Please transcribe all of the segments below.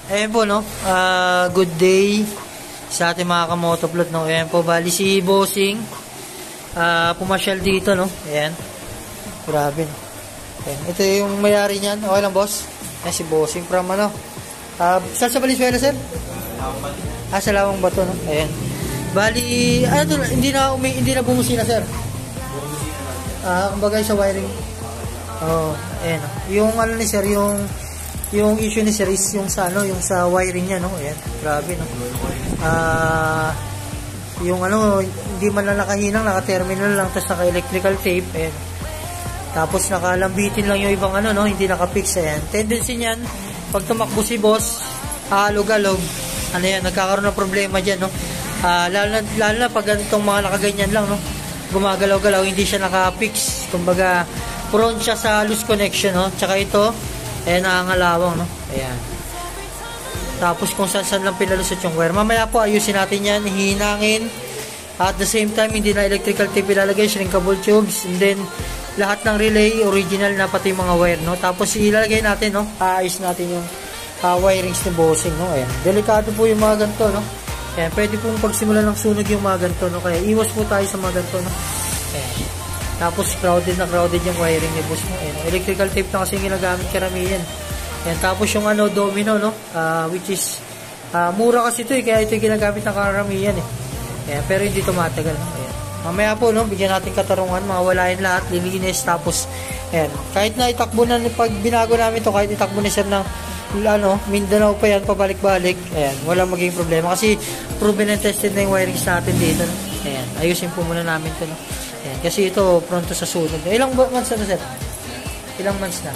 Ayan po, no? Good day sa ating mga kamotoplot, no? Ayan po, bali si Bossing. Pumasyal dito, no? Ayan. Grabe, no? Ayan. Ito yung mayari niyan. Okay lang, boss? Ayan, si Bossing from, ano? Saan sa Valenzuela, sir? Sa Lawang Bato, no? Ayan. Bali, ano to? Hindi na bumusina, sir? Kumbaga sa wiring. Ayan, no? Yung, ano ni sir, yung issue ni sir is yung sa ano, yung sa wiring niya, no. Ayan, grabe, no. Yung ano, hindi man lang nakahinang, naka-terminal lang, tapos naka-electrical tape. Ayan. Tapos nakalambitin lang yung ibang ano, no, hindi naka-fix. Ayan. Tendency niyan, pag tumakbo si boss, alog-alog, ano yan, nagkakaroon ng problema diyan, no. Lalo na pag ganitong mga nakaganyan lang, no. Gumagalaw-galaw, hindi siya naka-fix. Kumbaga, prone siya sa loose connection, no. Tsaka ito, ayan, nangangalawang, no? Ayan. Tapos kung saan lang pinalusot yung wire. Mamaya po, ayusin natin yan, hihinangin. At the same time, hindi na electrical tape ilalagay, shrinkable tubes. And then, lahat ng relay, original na pati yung mga wire, no? Tapos, ilalagay natin, no? Aayos natin yung wirings ni Bossing, no? Ayan. Delikado po yung mga ganito, no? Ayan, pwede pong pagsimula ng sunog yung mga ganito, no? Kaya, iwas po tayo sa mga ganito, no? Ayan. Tapos crowded yung wiring ni boss mo. Ayan, electrical tape na kasi yung ginagamit karamihan. Ayan, tapos yung ano, domino, no? Which is mura kasi ito, kaya ito yung ginagamit ng karamihan, eh. Ayan, pero hindi tumatagal, no? Ayan. Mamaya po, no, bigyan natin katarungan, mawawalain lahat, lilinis, tapos ayan, kahit na itakbo na, pag binago namin to, kahit itakbo na siya ng ano, Mindanao pa yan, pabalik-balik, ayan, walang magiging problema kasi proven and tested na yung wirings natin dito, no? Ayan, ayusin po muna namin to, no? Ayan, kasi ito pronto sa sunog. Ilang months na, sir? Ilang months na?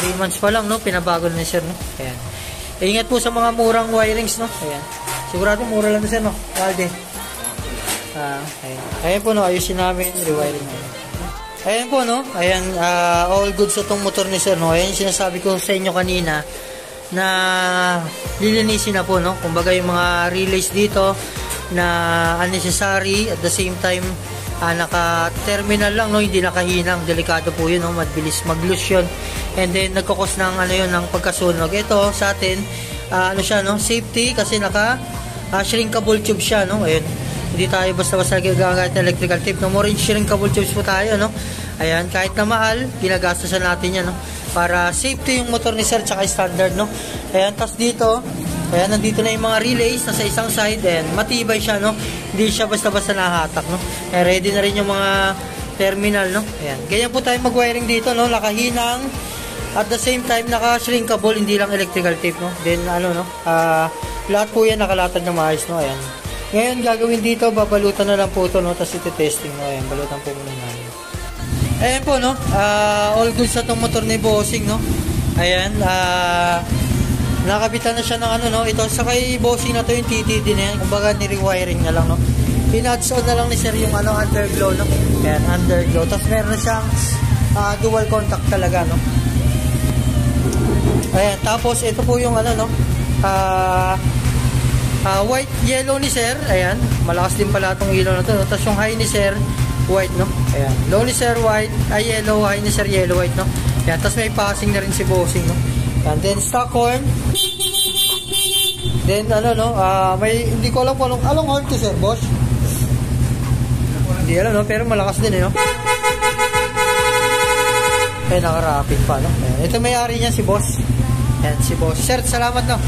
3 months pa lang, no? Pinabago na ni sir, no? Ayan. Ingat po sa mga murang wirings, no? Ayan. Sigurado mura lang na, sir, no? Valde. Ayan. Ayan po, no? Ayusin namin, rewiring namin. Ayan po, no? Ayan, all good sa tong motor ni sir, no? Ayan, sinasabi ko sa inyo kanina na lilinisin na po, no? Kumbaga yung mga relays dito na unnecessary, at the same time naka-terminal lang, no, hindi nakahinang, delikado po yun, no, mabilis mag-loose yun, and then nagkakos ng ano yun, ng pagkasunog. Ito sa atin, ano siya, no, safety, kasi naka shrinkable tube siya, no. Ayun, hindi tayo basta-basta gagamit ng electrical tape, no, more shrinkable tubes po tayo, no. Ayan, kahit na mahal, ginagastosan natin yan, no, para safety yung motor ni sir, tsaka standard, no. Ayan, tas dito, ayan, nandito na yung mga relays na sa isang side, and matibay siya, no? Hindi siya basta-basta nahatak, no? Ayan, ready na rin yung mga terminal, no? Ayan, ganyan po tayo mag-wiring dito, no? Nakahinang, at the same time, naka-shrinkable, hindi lang electrical tape, no? Then, ano, no? Lahat po yan nakalatag na maayos, no? Ayan. Ngayon, gagawin dito, babalutan na lang po ito, no? Tapos ito-testing, no? Ayan, balutan po muna namin. Ayan po, no? All good sa itong motor ni Bossing, no? Ayan, nakabitan na siya ng ano, no. Ito sa kay Bossing na to, yung TTD na yan, kumbaga ni-rewiring na lang, no. Pinads on na lang ni sir yung ano, underglow, no. Ayan, underglow. Tapos meron na siyang dual contact talaga, no. Ayan, tapos ito po yung ano, no, white yellow ni sir. Ayan, malakas din pala itong ilaw na to, no? Tapos yung high ni sir white, no. Ayan, low ni sir white, yellow, high ni sir yellow, white, no. Ayan, tapos may passing na rin si Bossing, no. And then stock horn. Then ano, no, may hindi ko alam kung anong horn to, sir, boss. Hindi alam, no, pero malakas din, no. Ay, naka-rapid pa, no. Ayan, ito may-ari niya si boss. Ayan, si boss. Sir, salamat, no.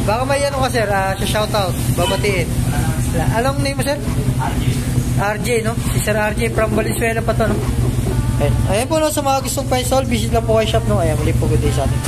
Baka may ano ka, sir, shoutout, babatiin. Anong name mo, sir? RJ, no. Si Sir RJ from Valenzuela pa to, no. Ayan po, no, sa mga gustong pa-install, visit lang po kay shop, no. Ayan, muli po, good day sa atin.